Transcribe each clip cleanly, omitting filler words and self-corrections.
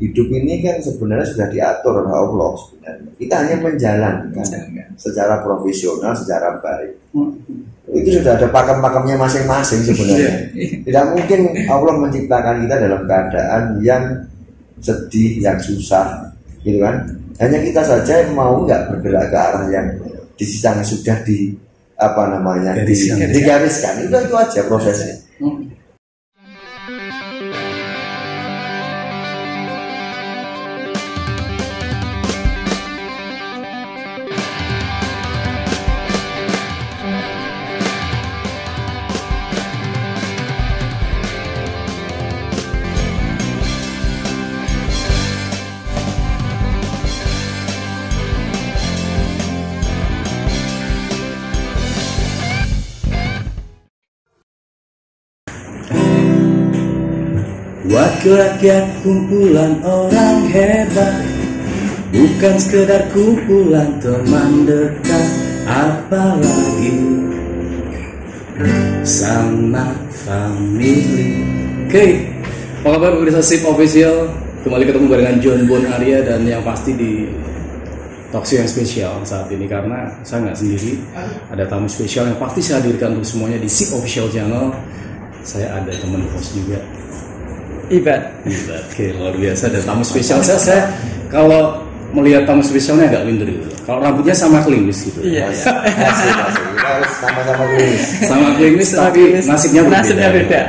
hidup ini kan sebenarnya sudah diatur oleh Allah sebenarnya. Kita hanya menjalankan secara profesional, secara baik. Itu sudah ada pakem-pakemnya masing-masing sebenarnya. Tidak mungkin Allah menciptakan kita dalam keadaan yang sedih, yang susah, gitu kan? Hanya kita saja mau nggak bergerak ke arah yang sudah digariskan. Itu aja prosesnya. Wakil rakyat kumpulan orang hebat, bukan sekedar kumpulan teman dekat, apalagi sama family. Oke, apa kabar pemirsa SIP Official? Kembali ketemu barengan John Bon Arya dan yang pasti di talkshow yang spesial saat ini karena saya nggak sendiri, ada tamu spesial yang pasti saya hadirkan untuk semuanya di SIP Official Channel. Saya ada teman host juga. Ibad. Oke, luar biasa. Dan tamu spesial saya kalau melihat tamu spesialnya agak minder gitu. Kalau rambutnya sama klimis gitu. Iya. Harus sama-sama klimis. Sama klimis tapi nasibnya beda.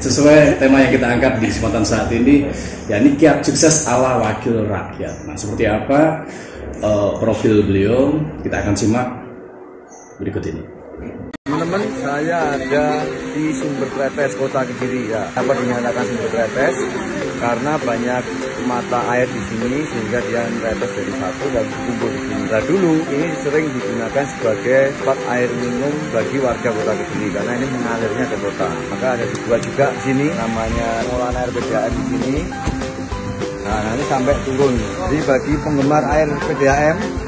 Sesuai tema yang kita angkat di kesempatan saat ini, yakni kiat sukses ala wakil rakyat. Nah, seperti apa profil beliau? Kita akan simak berikut ini. Teman-teman, saya ada di Sumber Tretes Kota Kediri ya. Dapat dinyatakan Sumber Tretes karena banyak mata air di sini sehingga dia tretes dari satu dan berkumpul di sini. Nah, dulu ini sering digunakan sebagai tempat air minum bagi warga Kota Kediri karena ini mengalirnya ke kota. Maka ada dibuat juga di sini namanya pengolahan air PDAM di sini. Nah, nanti sampai turun. Jadi bagi penggemar air PDAM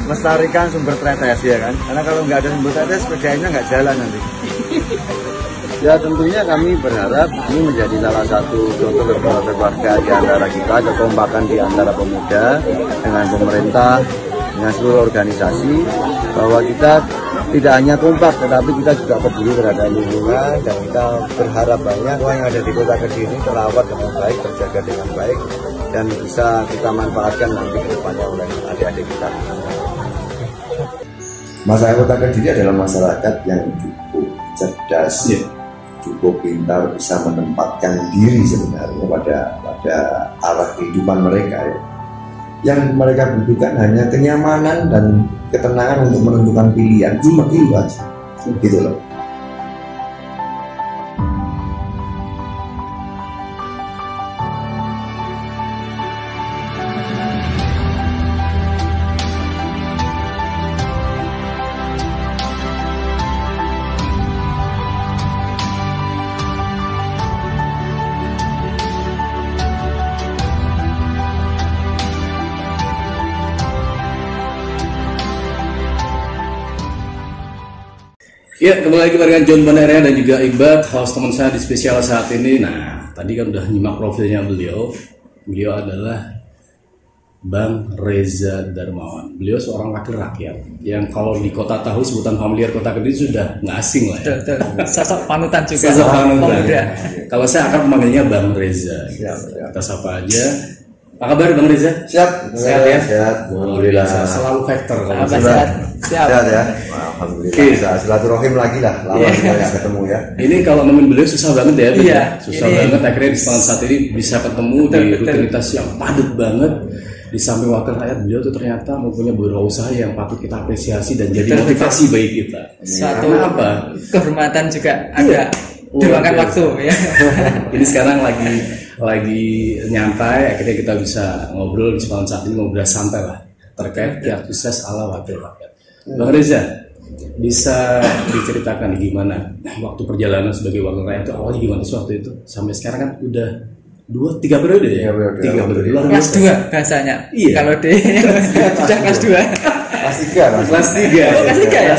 melestarikan Sumber Tretes ya kan, karena kalau nggak ada Sumber Tretes PDAM-nya nggak jalan nanti. Ya tentunya kami berharap ini menjadi salah satu contoh keluarga di antara kita, kekompakan di antara pemuda dengan pemerintah, dengan seluruh organisasi, bahwa kita tidak hanya kompak tetapi kita juga peduli terhadap lingkungan dan kita berharap banyak semua yang ada di Kota Kediri terawat dengan baik, terjaga dengan baik dan bisa kita manfaatkan nanti ke depannya oleh adik-adik kita. Masyarakat Kota Kediri adalah masyarakat yang cukup cerdas, cukup pintar, bisa menempatkan diri sebenarnya pada arah kehidupan mereka ya. Yang mereka butuhkan hanya kenyamanan dan ketenangan untuk menentukan pilihan, cuma itu aja, gitu loh. Ya, kembali lagi barengan John Bon Arya dan juga Ibad, host teman saya di spesial saat ini. Nah, tadi kan udah nyimak profilnya beliau. Beliau adalah Bang Reza Darmawan. Beliau seorang wakil rakyat yang kalau di Kota Tahu sebutan familiar Kota Kediri sudah nggak asing lah ya. Sosok panutan juga. Sosok panutan. Kalau saya akan memanggilnya Bang Reza. Kita sapa aja. Apa kabar Bang Reza? Siap. Sehat ya? Sehat. Alhamdulillah. Selalu factor kalau Sehat. Sehat ya. Alhamdulillah. Bisa silaturahim lagi lah. Lama kita ketemu ya. Ini kalau nemuin beliau susah banget ya. Iya. Susah banget. Akhirnya di saat ini bisa ketemu di rutinitas yang padat banget. Di samping wakil rakyat, beliau tuh ternyata mempunyai berusaha yang patut kita apresiasi dan jadi motivasi bagi kita. Satu karena apa? Kehormatan juga ada diluangkan waktu ya. Ini sekarang lagi nyantai, akhirnya kita bisa ngobrol di kesempatan saat ini, ngobrol santai lah terkait kiat sukses ala wakil rakyat. Bang Reza, bisa diceritakan gimana waktu perjalanan sebagai wakil rakyat itu awalnya gimana sih waktu itu sampai sekarang kan udah 3 periode ya? 3 periode. Kelas 2 bahasanya. Iya. Kalau sudah kelas 2. Kelas 3. Kelas 3. Kelas 3 ya?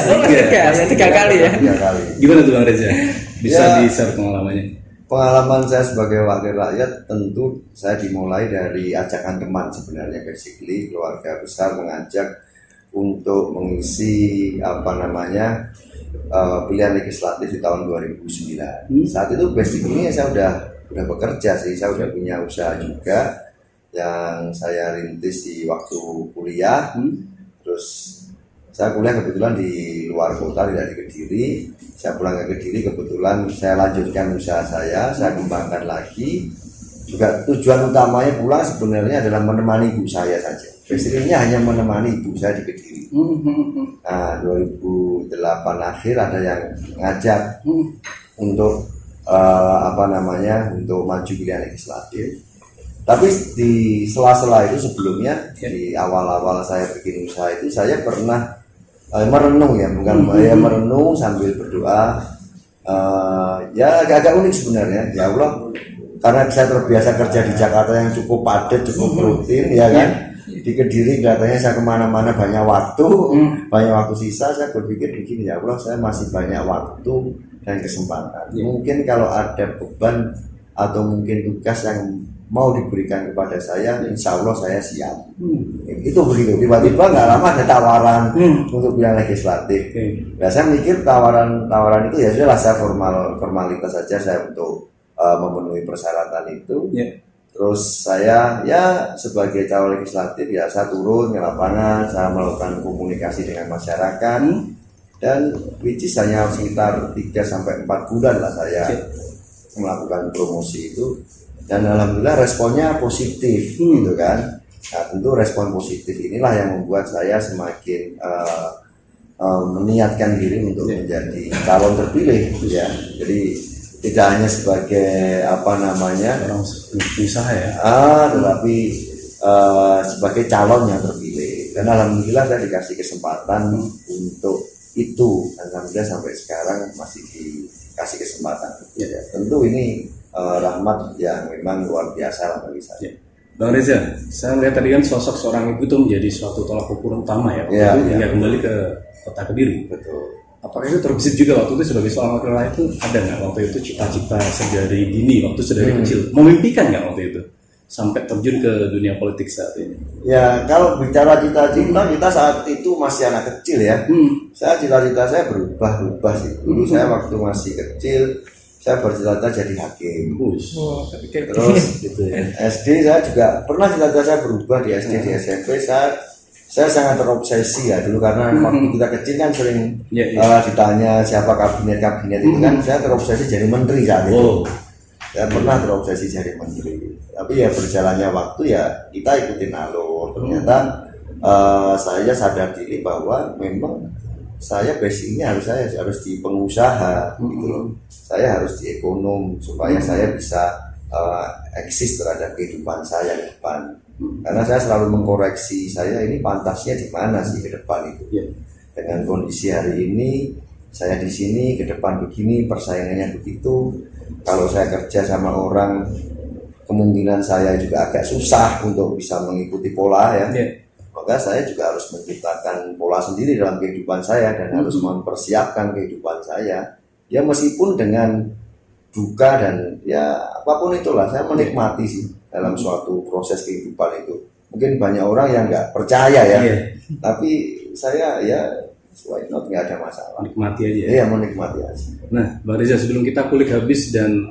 Kelas 3 ya? 3 kali ya? 3 kali. Gimana tuh Bang Reza? Bisa di-share pengalamannya? pengalaman saya sebagai wakil rakyat tentu saya dimulai dari ajakan teman sebenarnya, basically keluarga besar mengajak untuk mengisi pilihan legislatif di tahun 2009. Saat itu basically saya udah bekerja sih, saya udah punya usaha juga yang saya rintis di waktu kuliah. Terus saya kuliah kebetulan di luar kota, tidak di Kediri. Saya pulang ke Kediri, kebetulan saya lanjutkan usaha saya kembangkan lagi. Juga tujuan utamanya pulang sebenarnya adalah menemani ibu saya saja. Basically hanya menemani ibu saya di Kediri. Nah, 2008 akhir ada yang ngajak untuk untuk maju pilihan legislatif. Tapi di sela-sela itu sebelumnya, di awal-awal saya bikin usaha itu, saya pernah merenung ya, bukan merenung sambil berdoa. Ya agak-agak unik sebenarnya, ya Allah, karena saya terbiasa kerja di Jakarta yang cukup padat, cukup rutin, ya kan. Di Kediri katanya saya kemana-mana banyak waktu, sisa. Saya berpikir begini, ya Allah, saya masih banyak waktu dan kesempatan. Mungkin kalau ada beban atau mungkin tugas yang mau diberikan kepada saya, insya Allah saya siap. Itu begitu. Tiba-tiba nggak lama ada tawaran untuk pilihan legislatif. Nah, saya mikir tawaran itu ya sudah lah, saya formalitas saja saya untuk memenuhi persyaratan itu. Terus saya ya sebagai calon legislatif ya saya turun ke lapangan, saya melakukan komunikasi dengan masyarakat, dan which is hanya sekitar 3-4 bulan lah saya melakukan promosi itu. Dan alhamdulillah responnya positif gitu kan. Nah, tentu respon positif inilah yang membuat saya semakin meniatkan diri untuk menjadi calon terpilih ya. Jadi tidak hanya sebagai orang usaha ya, tetapi sebagai calon yang terpilih. Dan alhamdulillah saya dikasih kesempatan untuk itu. Alhamdulillah sampai sekarang masih dikasih kesempatan. Tentu ini rahmat yang memang luar biasa lah bagi saya. Bang Reza, saya melihat tadi kan sosok seorang ibu itu menjadi suatu tolak ukur utama ya, hingga kembali ke kota Kediri. Betul. Apakah itu terbesit juga waktu itu sebagai seorang wakil rakyat itu ada nggak waktu itu cita-cita sedari dini, waktu sedari kecil, memimpikan nggak waktu itu sampai terjun ke dunia politik saat ini? Ya kalau bicara cita-cita kita saat itu masih anak kecil ya. Cita-cita saya berubah sih. Dulu saya waktu masih kecil saya bercita-cita jadi hakim. Terus gitu ya. SD saya juga pernah cita-cita saya berubah di SD, di SMP saya sangat terobsesi ya dulu, karena waktu kita kecil kan sering ditanya siapa kabinet itu kan, saya terobsesi jadi menteri saat itu. Saya pernah terobsesi jadi menteri. Tapi ya berjalannya waktu ya kita ikutin alur. Ternyata saya sadar diri bahwa memang saya basicnya harus di pengusaha gitu loh. Saya harus di ekonom supaya saya bisa eksis terhadap kehidupan saya ke depan. Karena saya selalu mengkoreksi saya ini pantasnya di mana sih ke depan itu. Dengan kondisi hari ini saya di sini, ke depan begini, persaingannya begitu. Kalau saya kerja sama orang, kemungkinan saya juga agak susah untuk bisa mengikuti pola ya. Maka saya juga harus menciptakan pola sendiri dalam kehidupan saya dan harus mempersiapkan kehidupan saya. Ya meskipun dengan duka dan ya apapun itulah, saya menikmati sih dalam suatu proses kehidupan itu. Mungkin banyak orang yang nggak percaya ya, tapi saya ya why not, nggak ada masalah. Menikmati aja. Iya, menikmati aja. Nah, Bang Reza, sebelum kita kulik habis dan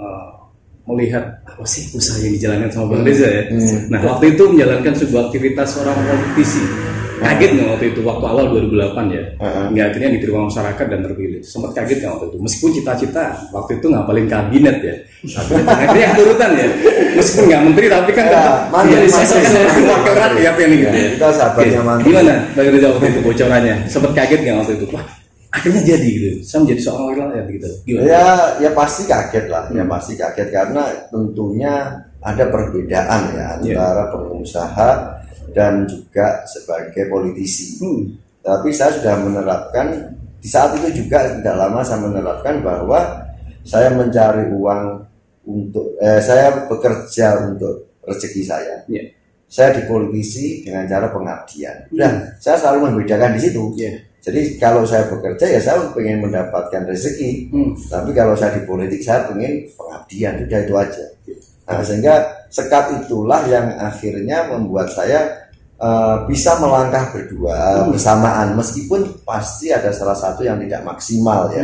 melihat apa sih usaha yang dijalankan sama Bang Reza ya. Nah, waktu itu menjalankan sebuah aktivitas seorang politisi. Kaget nggak waktu itu, waktu awal 2008 ya, nggak akhirnya diterima masyarakat dan terpilih. Sempat kaget nggak waktu itu? Meskipun cita-cita waktu itu ngapalin kabinet ya, akhirnya turutan ya. Meskipun nggak menteri tapi kan tetap menjadi sosok wakil rakyat yang gitu ya. Kita sahabatnya mantap. Gimana Bang Reza waktu itu bocorannya? Sempat kaget nggak waktu itu? Wah, akhirnya jadi gitu. Saya menjadi seorang wakil rakyat gitu. Gimana? Ya pasti kaget lah. Ya pasti kaget karena tentunya ada perbedaan ya antara pengusaha dan juga sebagai politisi. Tapi saya sudah menerapkan di saat itu juga tidak lama saya menerapkan bahwa saya mencari uang untuk saya bekerja untuk rezeki saya. Saya di politisi dengan cara pengabdian. Dan saya selalu membedakan di situ. Jadi kalau saya bekerja ya saya pengen mendapatkan rezeki. Tapi kalau saya di politik saya pengen pengabdian, udah itu aja. Nah, sehingga sekat itulah yang akhirnya membuat saya bisa melangkah berdua bersamaan, meskipun pasti ada salah satu yang tidak maksimal ya.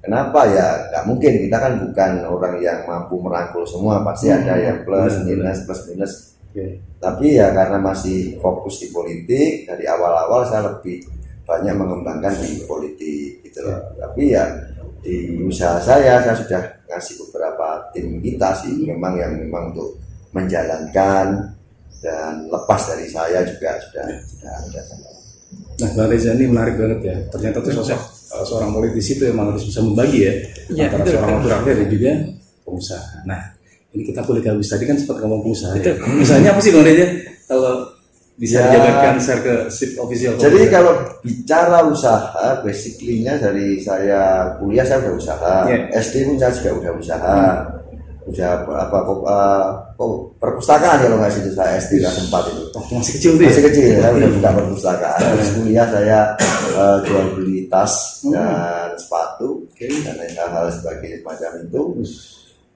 Kenapa ya? Nggak mungkin, kita kan bukan orang yang mampu merangkul semua, pasti ada yang plus minus. Tapi ya karena masih fokus di politik, dari awal-awal saya lebih banyak mengembangkan di politik gitu loh. Tapi ya di usaha saya sudah ngasih beberapa tim kita sih memang untuk menjalankan, dan lepas dari saya juga sudah ada. Nah, Bang Reza ini menarik banget ya. Ternyata tuh sosok seorang politisi itu memang harus bisa membagi ya, antara seorang operator dan juga pengusaha. Nah, ini kita kulik habis tadi kan sempat ngomong pengusaha. Pengusahanya apa sih Bang Reza? Kalau bisa dijabarkan share ke SIP official. Jadi kalau bicara usaha, basically-nya dari saya kuliah saya udah usaha, SD pun saya juga udah usaha. Usaha perpustakaan kalau nggak situ saya SD kelas 4 itu. Masih kecil tuh. Masih kecil saya udah buka perpustakaan. Terus kuliah saya jual beli tas dan sepatu dan hal-hal sebagai macam itu.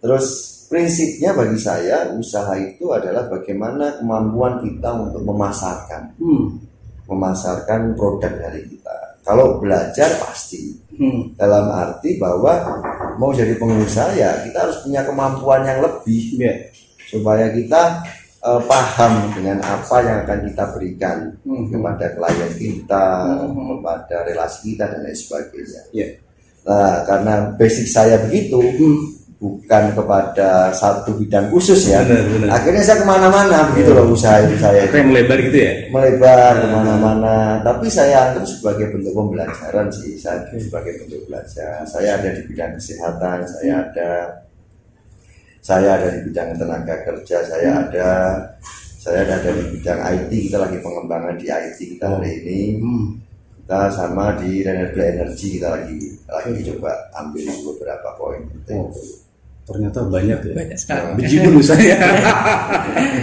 Terus prinsipnya bagi saya usaha itu adalah bagaimana kemampuan kita untuk memasarkan produk dari kita. Kalau belajar pasti dalam arti bahwa mau jadi pengusaha ya kita harus punya kemampuan yang lebih supaya kita paham dengan apa yang akan kita berikan kepada klien kita, kepada relasi kita dan lain sebagainya. Nah, karena basic saya begitu, bukan kepada satu bidang khusus ya. Benar. Akhirnya saya kemana-mana begitu loh usaha itu saya. Kayak melebar gitu ya? Melebar kemana-mana. Tapi saya anggap sebagai bentuk pembelajaran sih. Saya sebagai bentuk belajar. Saya ada di bidang kesehatan. Saya ada di bidang tenaga kerja. Saya ada di bidang IT. Kita lagi pengembangan di IT kita hari ini. Kita sama di renewable energy kita lagi coba ambil beberapa poin. Ternyata banyak ya. Banyak sekali. Bejibun usahanya.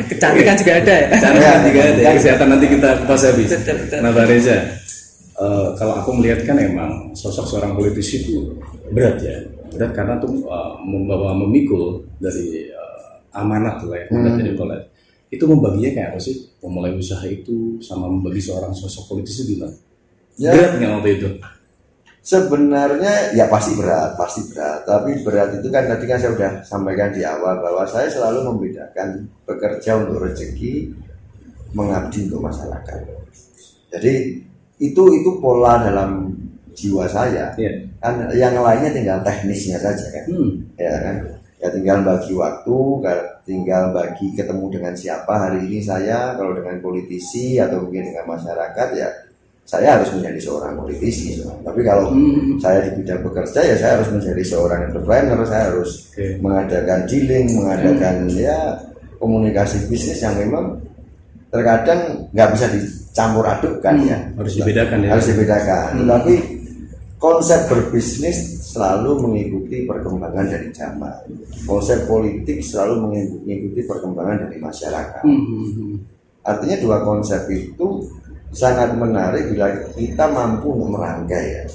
Kecantikan juga ada ya. Kecantikan juga ada. Kesehatan nanti kita kupas habis. Nah, Bang Reza, kalau aku melihat kan emang sosok seorang politisi itu berat ya. Berat karena tuh memikul dari amanat lah ya. Dari kolej. Itu membaginya kayak apa sih? Memulai usaha itu sama membagi seorang sosok politisi gimana? Berat nggak waktu itu? Sebenarnya ya pasti berat, tapi berat itu kan tadi kan saya sudah sampaikan di awal bahwa saya selalu membedakan bekerja untuk rezeki, mengabdi untuk masyarakat. Jadi itu pola dalam jiwa saya. Kan yang lainnya tinggal teknisnya saja kan. Ya kan. Ya tinggal bagi waktu, tinggal bagi ketemu dengan siapa hari ini saya, kalau dengan politisi atau mungkin dengan masyarakat ya saya harus menjadi seorang politisi. Tapi kalau saya di bidang bekerja ya saya harus menjadi seorang entrepreneur, saya harus mengadakan dealing, mengadakan ya komunikasi bisnis yang memang terkadang nggak bisa dicampur adukkan ya. Harus dibedakan ya. Harus dibedakan. Tapi konsep berbisnis selalu mengikuti perkembangan dari zaman. Konsep politik selalu mengikuti perkembangan dari masyarakat. Artinya dua konsep itu sangat menarik bila kita mampu untuk merangkai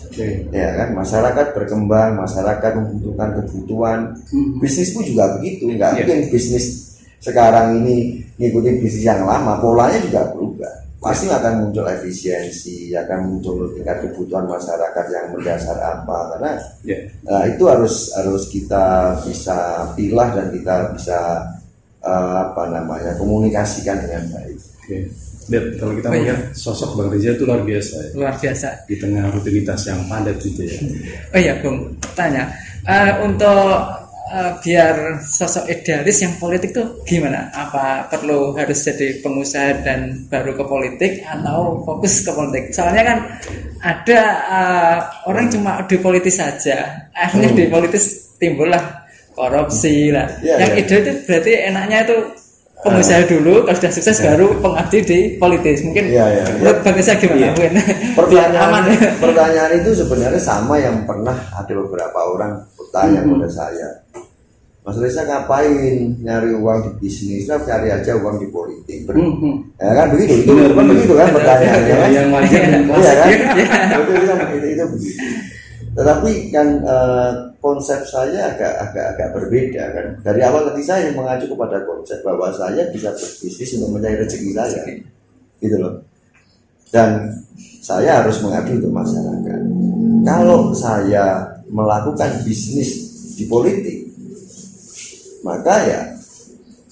ya kan. Masyarakat berkembang, masyarakat membutuhkan kebutuhan, bisnis pun juga begitu. Nggak mungkin bisnis sekarang ini ngikutin bisnis yang lama, polanya juga berubah. Pasti akan muncul efisiensi, akan muncul tingkat kebutuhan masyarakat yang mendasar apa, karena itu harus kita bisa pilah dan kita bisa komunikasikan dengan baik. Lihat, kalau kita melihat sosok Bang Reza itu luar biasa ya. Luar biasa. Di tengah rutinitas yang padat gitu ya. Oh iya Bung, tanya untuk biar sosok idealis yang politik tuh gimana? Apa perlu harus jadi pengusaha dan baru ke politik atau fokus ke politik? Soalnya kan ada orang cuma di politis saja, akhirnya di politis timbullah korupsi lah. Yang ide itu berarti enaknya itu pengusaha dulu, kalau sudah sukses baru pengabdi di politis. Mungkin menurut Bang Reza gimana? Pertanyaan itu sebenarnya sama yang pernah ada beberapa orang bertanya kepada saya. Mas Reza ngapain nyari uang di bisnis? Nah, cari aja uang di politik. Ya kan begitu, begitu kan pertanyaannya kan? Yang wajar dan klasik. Iya kan? Itu begitu. Tetapi kan konsep saya agak berbeda kan. Dari awal tadi saya mengacu kepada konsep bahwa saya bisa berbisnis untuk mencari rezeki saya, gitu loh. Dan saya harus mengabdi untuk masyarakat. Kalau saya melakukan bisnis di politik, maka ya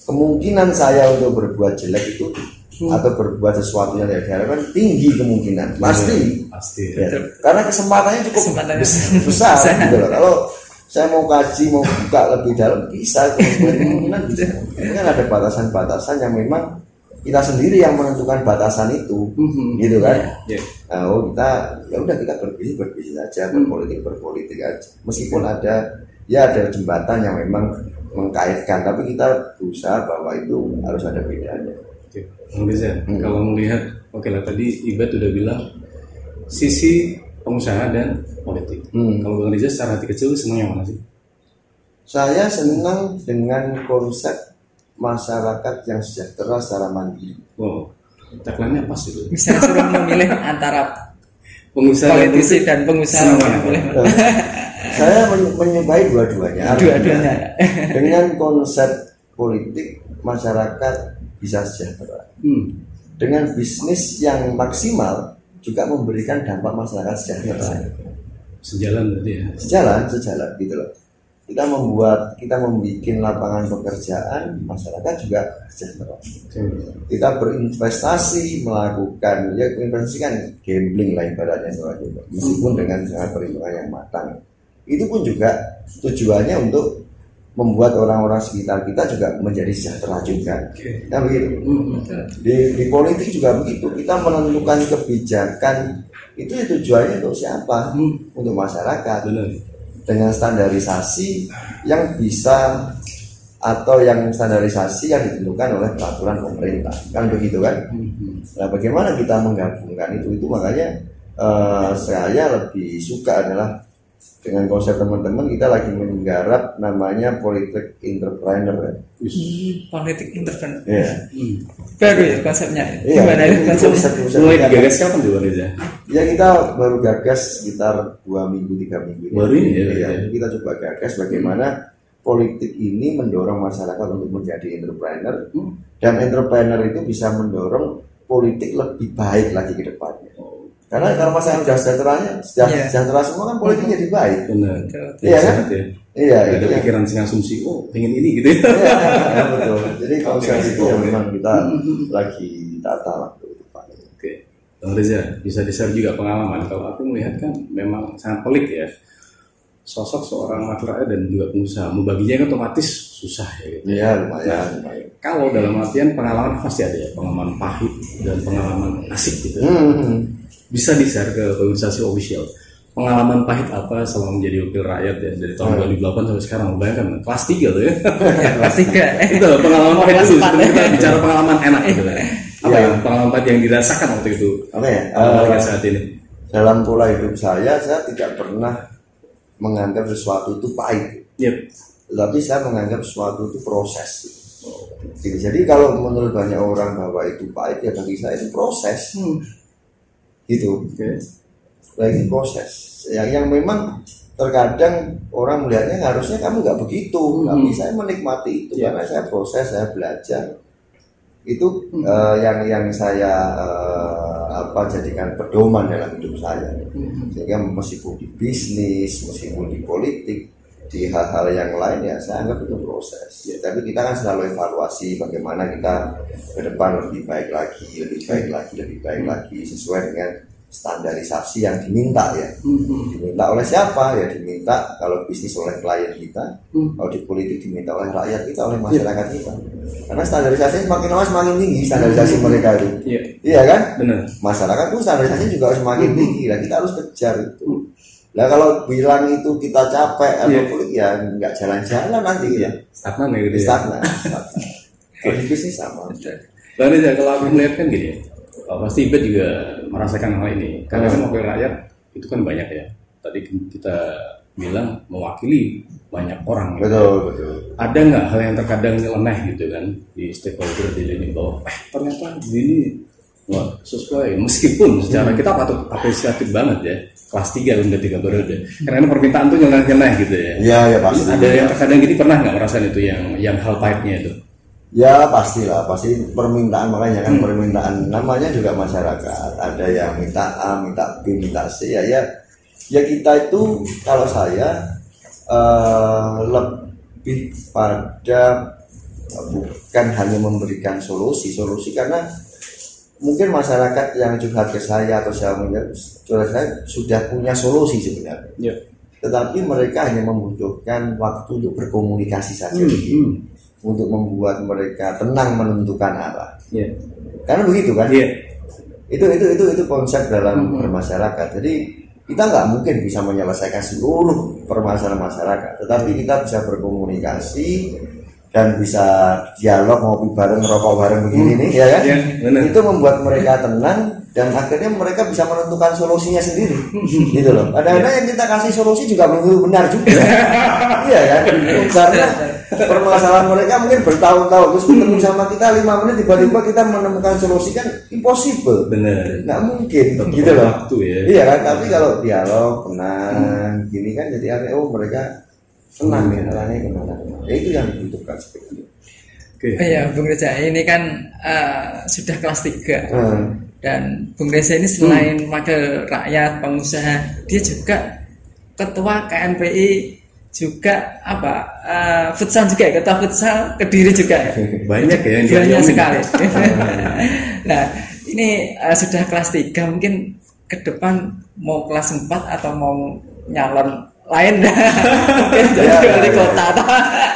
kemungkinan saya untuk berbuat jelek itu atau berbuat sesuatu yang tidak diharapkan tinggi kemungkinan, pasti ya. Karena kesempatannya cukup besar gitu loh. Kalau saya mau kaji, mau buka lebih dalam bisa, kemungkinan bisa. Ini kan ada batasan-batasan yang memang kita sendiri yang menentukan batasan itu, gitu kan? Nah, kita ya udah kita berbisnis aja, berpolitik aja. Meskipun ada jembatan yang memang mengkaitkan, tapi kita berusaha bahwa itu harus ada bedanya. Oke, Bang Reza, kalau melihat, oke lah tadi Ibad udah bilang sisi pengusaha dan politik. Kalau Bang Reza secara hati kecil senang yang mana sih? Saya senang dengan konsep masyarakat yang sejahtera secara mandiri. Wow, tagline-nya pas itu. Bisa suruh memilih antara pengusaha politisi dan pengusaha mana? Saya menyukai dua-duanya. Dua-duanya. Dengan konsep politik masyarakat bisa sejahtera. Dengan bisnis yang maksimal juga memberikan dampak masyarakat sejahtera. Sejalan berarti ya. Sejalan gitu loh. Kita membuat lapangan pekerjaan, masyarakat juga sejahtera. Kita berinvestasi, melakukan investasi kan gambling lah ibaratnya soalnya, meskipun dengan perhitungan yang matang. Itu pun juga tujuannya untuk membuat orang-orang sekitar kita juga menjadi sejahtera juga. Nah begitu. Di politik juga begitu. Kita menentukan kebijakan itu tujuannya untuk siapa? Untuk masyarakat. Benar. Dengan standarisasi yang bisa atau yang standarisasi yang ditentukan oleh peraturan pemerintah. Kan begitu kan? Nah bagaimana kita menggabungkan itu makanya saya lebih suka adalah dengan konsep teman-teman kita lagi menggarap namanya politik entrepreneur kan? Politik entrepreneur. Iya. Baru ya konsepnya. Iya, Gimana itu konsepnya? Mulai digagas kapan tuh Bang Reza? Ya kita baru gagas sekitar 2 minggu 3 minggu. Baru ini ya. Kita coba gagas bagaimana politik ini mendorong masyarakat untuk menjadi entrepreneur dan entrepreneur itu bisa mendorong politik lebih baik lagi ke depannya. Karena kalau masyarakat sudah sejahtera semua kan politik jadi baik. Benar. Iya kan? Iya. Ada pikiran sing asumsi, pengen ini gitu ya. Iya, betul. Jadi konsep itu yang memang kita lagi tata lah. Oke. Bang Reza, bisa di-share juga pengalaman. Kalau aku melihat kan memang sangat pelik ya. Sosok seorang wakil rakyat dan juga pengusaha, membaginya kan otomatis susah ya gitu. Iya, lumayan. Kalau dalam artian pengalaman pasti ada ya, pengalaman pahit dan pengalaman asik gitu. Bisa di-share ke organisasi official. Pengalaman pahit apa selama menjadi wakil rakyat ya dari tahun 2008 sampai sekarang? Bayangkan kelas 3 tuh ya. Kelas 3. Itu pengalaman pahit dulu. Sebelum kita bicara pengalaman enak gitu ya. Apa ya pengalaman pahit yang dirasakan waktu itu? Oke. Saat ini. Dalam pola hidup saya tidak pernah menganggap sesuatu itu pahit. Tapi saya menganggap sesuatu itu proses. Jadi kalau menurut banyak orang bahwa itu pahit, ya bagi saya itu proses. Gitu. Lagi proses yang memang terkadang orang melihatnya harusnya kamu nggak begitu, tapi saya menikmati itu karena saya proses, saya belajar itu yang saya jadikan pedoman dalam hidup saya. Sehingga meskipun di bisnis, meskipun di politik, di hal-hal yang lain ya saya anggap itu proses. Tapi kita kan selalu evaluasi bagaimana kita ke depan lebih baik lagi sesuai dengan standarisasi yang diminta ya. Diminta oleh siapa? Ya diminta kalau bisnis oleh klien kita, kalau di politik diminta oleh rakyat kita, oleh masyarakat kita. Karena standarisasi semakin lama semakin tinggi standarisasi mereka itu. Iya kan? Benar. Masyarakat pun standarisasi juga harus semakin tinggi. Lah kita harus kejar itu. Lah kalau bilang itu kita capek atau politik ya nggak jalan-jalan nanti ya. Stagnan ya gitu. Stagnan. Kalau di bisnis sama. Lalu kalau aku melihat kan gini ya. Pasti Ibad juga merasakan hal ini karena kan wakil rakyat itu kan banyak ya. Tadi kita bilang mewakili banyak orang. Betul. Ada nggak hal yang terkadang nyeleneh gitu kan di stakeholder di sini bahwa ternyata ini wah sesuai, meskipun secara kita patut apresiatif banget ya, kelas 3 udah 3 periode karena permintaan tuh nyeleneh gitu ya. Iya pasti. Ada yang terkadang gini, pernah nggak merasakan itu yang hal pahitnya itu? Ya pastilah, pasti permintaan, makanya kan permintaan namanya juga masyarakat. Ada yang minta A, minta B, minta C, ya kita itu kalau saya lebih pada bukan hanya memberikan solusi karena mungkin masyarakat yang curhat ke saya atau saya sudah punya solusi sebenarnya. Tetapi mereka hanya membutuhkan waktu untuk berkomunikasi saja. Untuk membuat mereka tenang menentukan arah. Karena begitu kan? Itu konsep dalam bermasyarakat. Jadi kita nggak mungkin bisa menyelesaikan seluruh permasalahan masyarakat, tetapi kita bisa berkomunikasi dan bisa dialog, ngopi bareng, rokok bareng begini nih, ya kan? Itu membuat mereka tenang dan akhirnya mereka bisa menentukan solusinya sendiri, gitu loh. Kadang-kadang yang kita kasih solusi juga belum benar juga, iya kan? Karena permasalahan mereka mungkin bertahun-tahun terus ketemu sama kita 5 menit tiba-tiba kita menemukan solusi, kan impossible, nggak mungkin, gitu loh. Iya kan? Tapi kalau dialog, tenang, gini kan jadi akhirnya mereka tenang nih, arahnya kemana? Ya itu yang dibutuhkan seperti itu. Ya, Bung Reza ini kan sudah kelas 3 dan Bung Reza ini selain wakil rakyat, pengusaha, dia juga ketua KNPI, juga futsal juga, ketua futsal Kediri juga. Banyak ya yang banyak sekali. Nah, ini sudah kelas 3, mungkin ke depan mau kelas 4 atau mau nyalon lain mungkin jadi wali kota.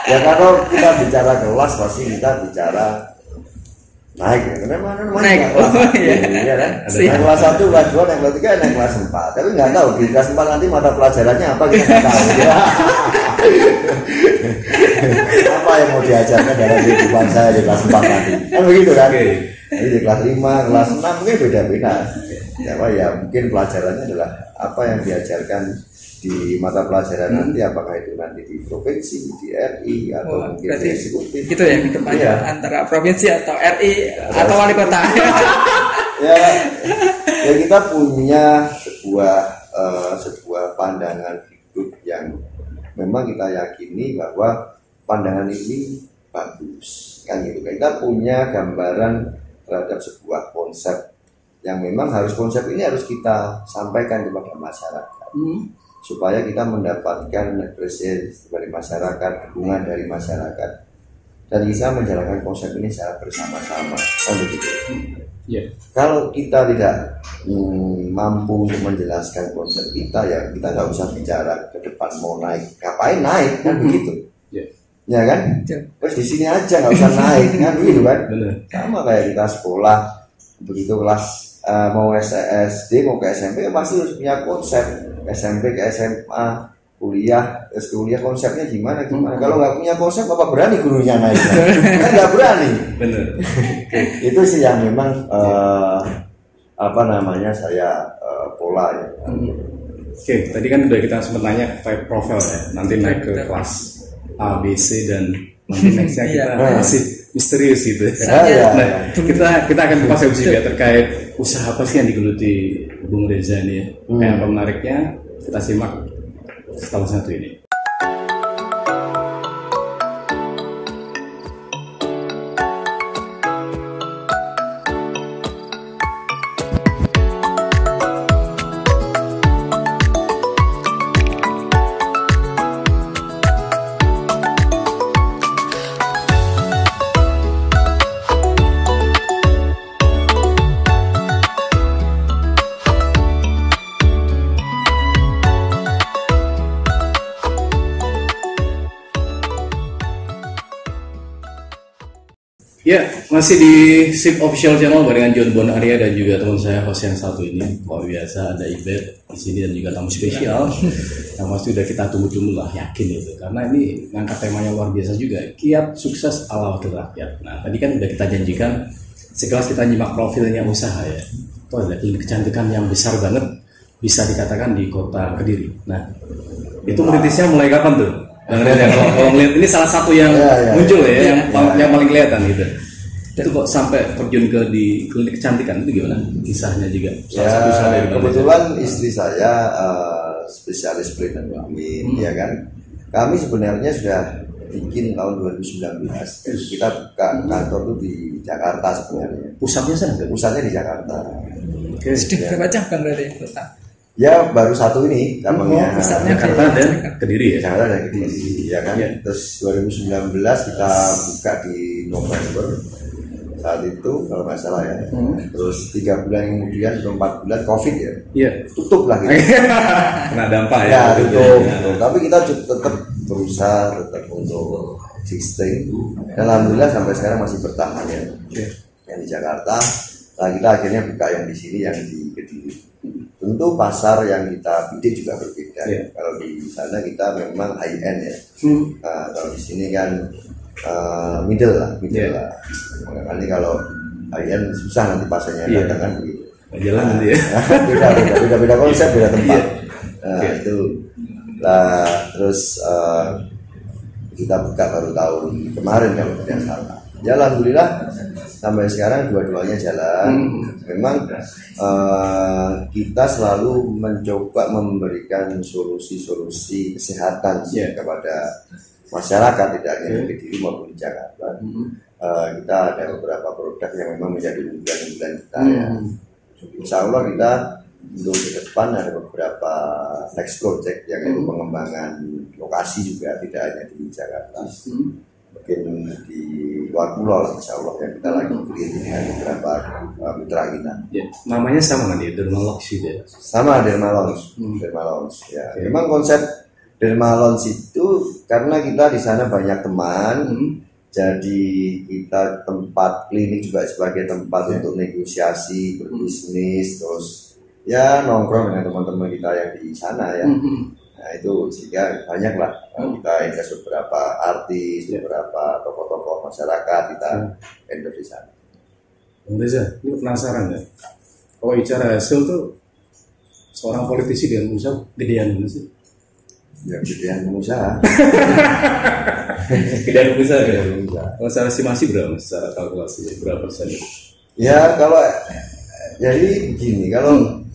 Ya kalau kita bicara kelas pasti kita bicara naik, naik kan? Naik kelas 1, kelas 2, naik kelas 3, naik kelas 4. Tapi nggak tahu di kelas 4 nanti mata pelajarannya apa, kita nggak tahu ya. Apa yang mau diajarkan dalam kehidupan saya di kelas 4 nanti, kan begitu kan? Jadi di kelas 5, kelas 6 mungkin beda-beda. Ya mungkin pelajarannya adalah apa yang diajarkan di mata pelajaran nanti, apakah itu nanti di provinsi, di RI, atau mungkin di eksekutif. Gitu ya, kedepannya antara provinsi atau RI atau wali kota. ya kita punya sebuah pandangan hidup yang memang kita yakini bahwa pandangan ini bagus, kan gitu. Kita punya gambaran terhadap sebuah konsep yang memang konsep ini harus kita sampaikan kepada masyarakat. Supaya kita mendapatkan apresiasi dari masyarakat, dukungan dari masyarakat, dan bisa menjalankan konsep ini secara bersama-sama, kan begitu. Kalau kita tidak mampu untuk menjelaskan konsep kita, ya kita nggak usah bicara ke depan mau naik, ngapain naik, kan begitu. Ya kan? Terus di sini aja nggak usah naik, kan begitu kan? Sama kayak kita sekolah, begitu kelas mau SD mau ke SMP, pasti harus punya konsep. SMP ke SMA, kuliah konsepnya gimana. Kalau nggak punya konsep, apa berani gurunya naik? Kan nggak berani. Itu sih yang memang saya pola ya. Tadi kan udah kita sempat nanya type profile ya, nanti naik ke kelas A, B, C, dan nanti nextnya kita masih misterius gitu. Nah, kita akan kupas juga terkait usaha apa sih yang digeluti Bung Reza ini ya. Kayak apa menariknya, kita simak setelah satu ini. Ya, masih di SIP Official Channel barengan John Bon Arya dan juga teman saya host yang satu ini. Luar biasa, ada Ibet di sini dan juga tamu spesial yang pasti udah kita tunggu-tunggu lah, yakin itu. Karena ini ngangkat temanya luar biasa juga, kiat sukses ala wakil rakyat. Nah, tadi kan udah kita janjikan sekelas kita nyimak profilnya usaha ya. Itu ada klinik kecantikan yang besar banget, bisa dikatakan di kota Kediri. Nah, itu merintisnya mulai kapan tuh? Bang Rian, kalau ngeliat ini salah satu yang muncul yang paling kelihatan gitu. Itu kok sampai terjun ke di klinik kecantikan itu gimana kisahnya juga? Salah satu dari kebetulan istri saya spesialis kulit dan kelamin, ya kan. Kami sebenarnya sudah bikin tahun 2019. Kita buka kantor tuh di Jakarta sebenarnya. Pusatnya sana? Pusatnya di Jakarta. Oke. Sudah berapa cabang dari kota? Ya baru satu ini cabangnya. Pusatnya Jakarta dan Kediri ya. Jakarta dan Kediri, ya kan. Terus 2019 kita buka di November saat itu kalau nggak salah ya. Terus 3 bulan kemudian atau 4 bulan COVID ya. Iya. Tutup lah gitu. Kena dampak ya. Tutup. Tapi kita tetap berusaha untuk existing. Dan alhamdulillah sampai sekarang masih bertahan ya. Yang di Jakarta. Nah kita akhirnya buka yang di sini, yang di Kediri. Tentu pasar yang kita bidik juga berbeda. Kalau di sana kita memang high end ya. Nah, kalau di sini kan middle lah. Makanya kalau high end susah nanti pasarnya datang kan begitu. Jalan nanti ya. Beda konsep, beda tempat. Nah itu lah terus kita buka baru tahun kemarin kalau tidak salah. Ya alhamdulillah sampai sekarang dua-duanya jalan. Memang kita selalu mencoba memberikan solusi-solusi kesehatan kepada masyarakat, tidak hanya di Kediri maupun di Jakarta. Kita ada beberapa produk yang memang menjadi unggulan-unggulan kita ya. Insya Allah kita untuk ke depan ada beberapa next project yang itu pengembangan lokasi juga, tidak hanya di Jakarta. Mungkin di luar pulau lah insya Allah yang kita lagi beli dengan beberapa mitra kita. Namanya sama kan ya, Dermalounge gitu ya? Sama Dermalounge. Ya. Memang konsep Dermalounge itu karena kita di sana banyak teman, jadi kita tempat klinik juga sebagai tempat untuk negosiasi, berbisnis, terus ya nongkrong dengan teman-teman kita yang di sana ya. Nah itu sehingga banyaklah kita invest beberapa artis, beberapa tokoh-tokoh masyarakat kita endorse di sana. Bang Reza, ini penasaran ya? Kalau bicara hasil tuh seorang politisi dengan usaha gedean mana sih? Ya gedean pengusaha. Gedean pengusaha ya. Kalau secara estimasi berapa? Secara kalkulasi berapa persen? Ya kalau jadi begini, kalau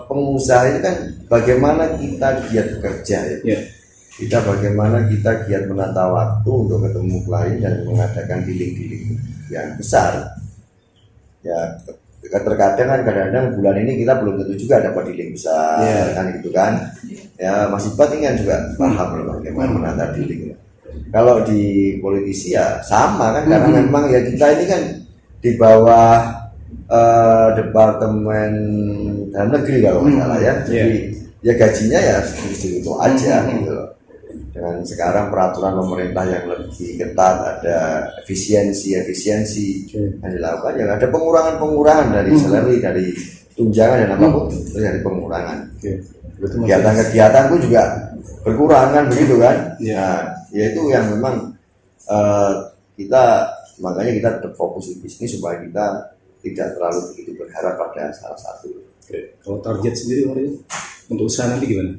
pengusaha itu kan bagaimana kita giat bekerja ya. Kita bagaimana kita giat menata waktu untuk ketemu klien dan mengadakan dealing-dealing yang besar. Ya terkadang kan kadang-kadang bulan ini kita belum tentu juga dapat dealing besar kan gitu kan. Ya Mas Ibat ini kan juga paham bagaimana menata dealing. Kalau di politisi ya sama kan karena memang ya kita ini kan di bawah Departemen Dalam Negeri kalau nggak salah ya. Jadi ya gajinya ya segitu aja gitu loh. Dengan sekarang peraturan pemerintah yang lebih ketat, ada efisiensi yang dilakukan, ya ada pengurangan dari salary, dari tunjangan dan apapun itu dari pengurangan. Kegiatan-kegiatan pun juga berkurang kan begitu kan. Nah, ya itu yang memang kita makanya kita tetap fokus di bisnis supaya kita tidak terlalu begitu berharap pada salah satu. Kalau target sendiri untuk usaha nanti gimana?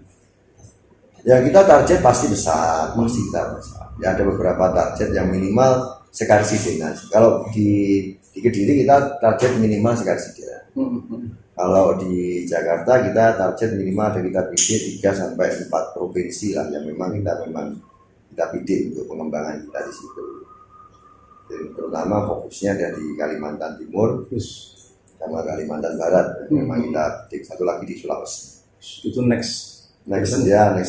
Ya kita target pasti besar, Ya ada beberapa target yang minimal sekarsidenan. Kalau di Kediri kita target minimal sekarsidenan. Kalau di Jakarta kita target minimal ada kita bidik 3 sampai 4 provinsi lah yang memang kita bidik untuk pengembangan kita di situ. Dan terutama fokusnya dari Kalimantan Timur sama Kalimantan Barat. Memang kita bidik satu lagi di Sulawesi. Itu next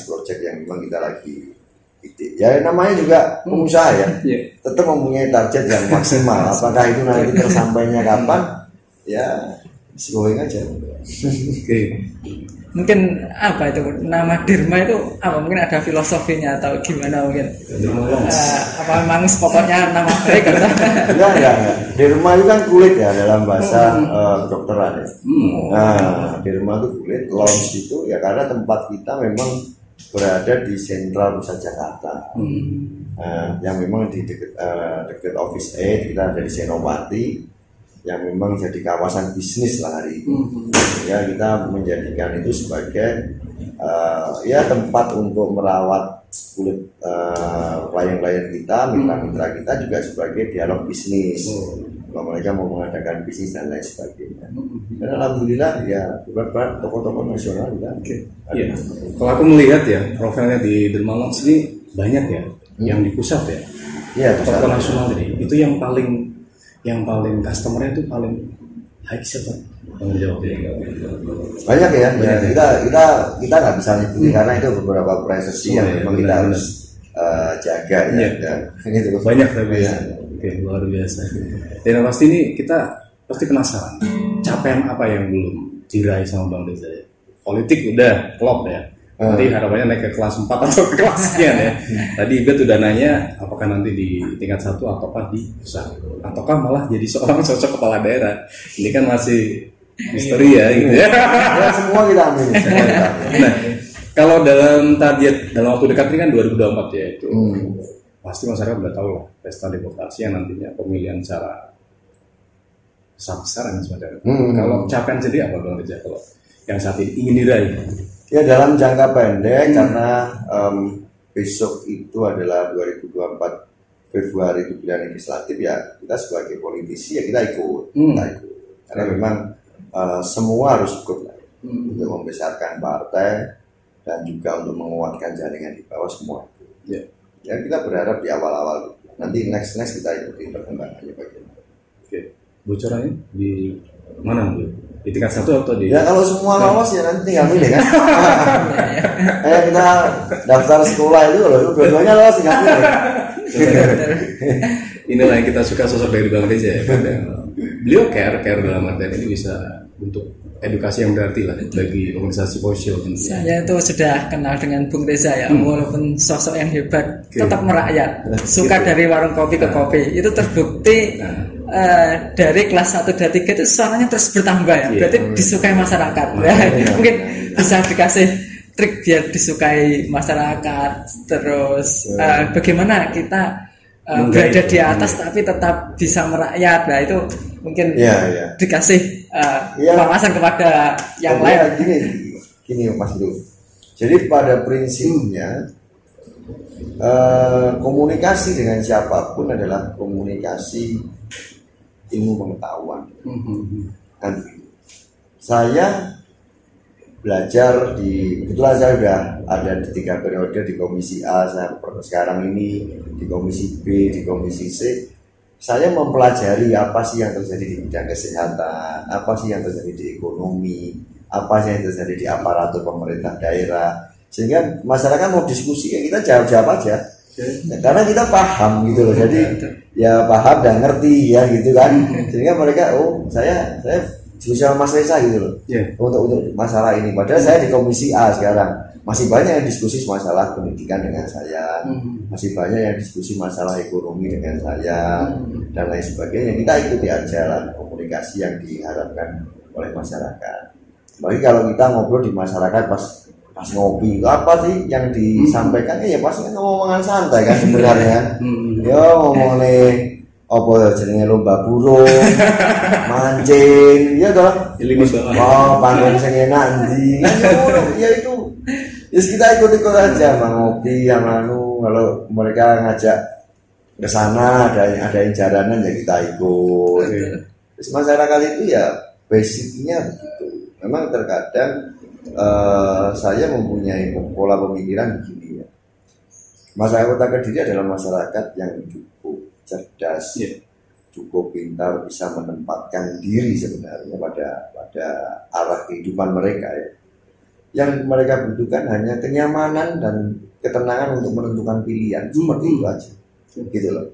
project yang memang kita lagi bidik. Ya namanya juga pengusaha ya. Tetap mempunyai target yang maksimal. Apakah itu nanti tersampainya kapan? Ya going aja. Mungkin apa itu nama Derma itu apa? Mungkin ada filosofinya atau gimana mungkin? Apa memang pokoknya nama baik atau? Enggak. Derma itu kan kulit ya dalam bahasa kedokteran ya. Nah, derma itu kulit, lounge itu ya karena tempat kita memang berada di sentral pusat Jakarta. Yang memang di dekat Office 8 kita ada di Senopati. yang memang jadi kawasan bisnis lah hari ini. Ya kita menjadikan itu sebagai ya tempat untuk merawat kulit klien-klien kita, mitra-mitra kita juga sebagai dialog bisnis. Kalau mereka mau mengadakan bisnis dan lain sebagainya. Dan alhamdulillah ya beberapa tokoh-tokoh nasional juga. Iya. Kalau aku melihat ya profilnya di Dermawan sini banyak ya yang di pusat ya. Iya, Tokoh nasional ini itu yang paling customernya itu paling high siapa? Yang jawab ya. Banyak ya, banyak. Kita nggak bisa ngikutin karena itu beberapa prosesi yang memang kita harus jaga ya. Gitu. Banyak tapi ya. Oke, luar biasa. Dan pasti ini kita pasti penasaran capaian apa yang belum diraih sama Bang Reza ya. Politik udah klop ya. Nanti harapannya naik ke kelas 4 atau ke kelas sekian ya. Tadi Ibet udah nanya apakah nanti di tingkat 1 ataukah di pusat, ataukah malah jadi seorang sosok kepala daerah. Ini kan masih misteri ya gitu ya. Ya semua kita ambil. Nah, kalau dalam target dalam waktu dekat ini kan 2024 ya itu. Pasti masyarakat udah tahu lah pesta demokrasi yang nantinya pemilihan secara besar-besaran semacam itu. Kalau capaian sendiri apa Bang Reza kalau yang saat ini ingin diraih? Ya dalam jangka pendek karena besok itu adalah 2024 Februari itu pilihan legislatif ya kita sebagai politisi ya kita ikut. Karena memang semua harus ikut untuk membesarkan partai dan juga untuk menguatkan jaringan di bawah semua itu. Ya kita berharap di awal-awal nanti next kita ikutin perkembangannya bagaimana. Oke, bocorannya di mana Bu? Di tingkat 1 atau di? Ya kalau semua lolos ya nanti tinggal milih kan. Kita daftar sekolah itu loh, dua-duanya lolos tinggal milih. Inilah yang kita suka sosok dari Bang Reza ya. Beliau care dalam artian ini bisa untuk edukasi yang berarti lah bagi organisasi sosial. Saya itu sudah kenal dengan Bung Reza ya, walaupun sosok yang hebat, tetap merakyat, suka dari warung kopi ke kopi. Itu terbukti dari kelas 1 dan 3 itu suaranya terus bertambah ya, berarti disukai masyarakat. Mungkin bisa dikasih trik biar disukai masyarakat. Terus bagaimana kita berada di atas tapi tetap bisa merakyat. Nah itu mungkin dikasih wawasan kepada yang lain. Gini Mas Bro. Jadi pada prinsipnya komunikasi dengan siapapun adalah komunikasi ilmu pengetahuan. Saya belajar kebetulan saya sudah ada di 3 periode di komisi A, saya sekarang ini di komisi B, di komisi C. Saya mempelajari apa sih yang terjadi di bidang kesehatan, apa sih yang terjadi di ekonomi, apa sih yang terjadi di aparatur pemerintah daerah, sehingga masyarakat mau diskusi ya kita jawab aja. Karena kita paham gitu loh, jadi ya paham dan ngerti ya gitu kan, sehingga mereka saya diskusi sama Mas Reza gitu loh, untuk masalah ini. Padahal saya di komisi A sekarang masih banyak yang diskusi masalah pendidikan dengan saya, masih banyak yang diskusi masalah ekonomi dengan saya dan lain sebagainya. Kita ikuti aja lah komunikasi yang diharapkan oleh masyarakat. Bagi kalau kita ngobrol di masyarakat pas ngopi itu apa sih yang disampaikan ya pasti kan ngomongan santai kan sebenarnya. Ngomongin apa jenenge lomba burung, mancing, ya toh. Panggung sing enak ndi. Ya itu. Ya kita ikut-ikut aja ngopi yang kalau mereka ngajak ke sana ada jaranan ya kita ikut. Terus masyarakat itu ya basicnya begitu. Memang terkadang saya mempunyai pola pemikiran begini ya. Masyarakat Kota Kediri adalah masyarakat yang cukup cerdas, cukup pintar, bisa menempatkan diri sebenarnya pada arah kehidupan mereka ya. Yang mereka butuhkan hanya kenyamanan dan ketenangan untuk menentukan pilihan, seperti itu aja, gitu loh.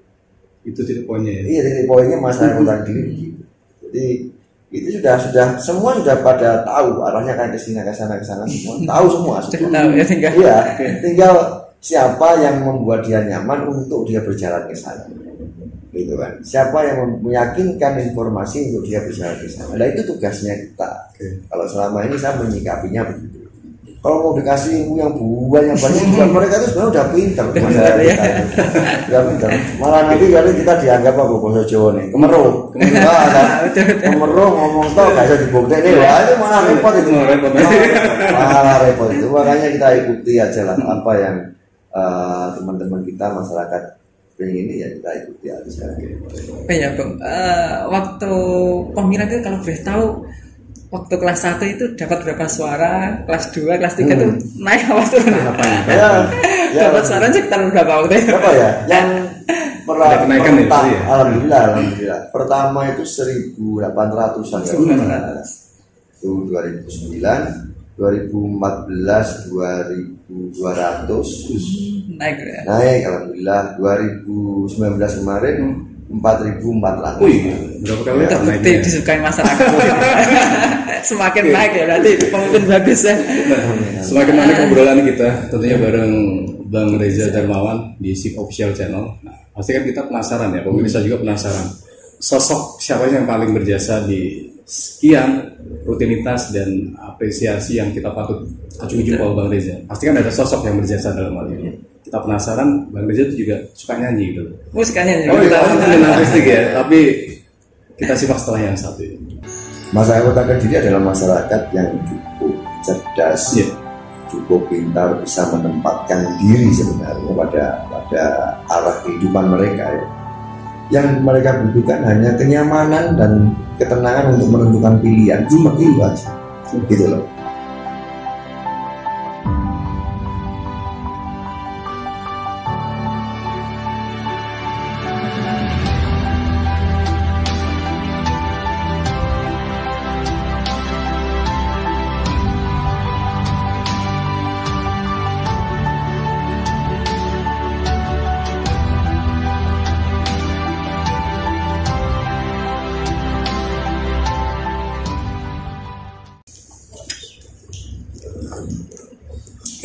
Itu titik poinnya ya? Iya, titik poinnya masyarakat Kota Kediri begitu. Jadi itu sudah semua sudah pada tahu arahnya kan ke sini ke sana semua tahu semua. Tinggal siapa yang membuat dia nyaman untuk dia berjalan ke sana, gitu kan? Siapa yang meyakinkan informasi untuk dia berjalan ke sana. Nah itu tugasnya kita. Kalau selama ini saya menyikapinya begitu. kalau mau dikasih ilmu yang banyak juga mereka itu sebenarnya udah pinter. Udah pinter. Malah nanti kali kita dianggap apa bahasa Jawa nih kemeruh. Kemeruh ngomong tau gak bisa dibuktiin. Wah itu malah repot itu. Malah repot itu. Makanya kita ikuti aja lah apa yang teman-teman kita masyarakat pengen ini ya kita ikuti aja. Ya Bang, waktu pemilihan itu kalau boleh tahu waktu kelas 1 itu dapat berapa suara, kelas 2, kelas 3 itu naik apa turun? Dapat suara sekitar berapa waktu itu? Berapa ya? Yang kenaikan itu ya? Alhamdulillah. Pertama itu 1.800-an ya. Itu 2009, 2014 2.200. Naik ya? Naik alhamdulillah. 2019 kemarin 4.400. Wih, berapa kali ya? Terbukti disukai masyarakat. Semakin naik ya berarti pemimpin bagus ya. Semakin naik obrolan kita tentunya bareng Bang Reza Darmawan di SIP Official Channel. Nah, pasti kan kita penasaran ya, pemirsa juga penasaran. Sosok siapa yang paling berjasa di sekian rutinitas dan apresiasi yang kita patut acungi jempol Bang Reza. Pasti kan ada sosok yang berjasa dalam hal ini. Kita penasaran, Bang Reza itu juga suka nyanyi gitu. Suka nyanyi. Oh, kita artistik ya, tapi kita simak setelah yang satu ini. Masyarakat Kota Kediri adalah masyarakat yang cukup cerdas, cukup pintar, bisa menempatkan diri sebenarnya pada arah kehidupan mereka ya. Yang mereka butuhkan hanya kenyamanan dan ketenangan untuk menentukan pilihan, cuma itu aja, gitu loh.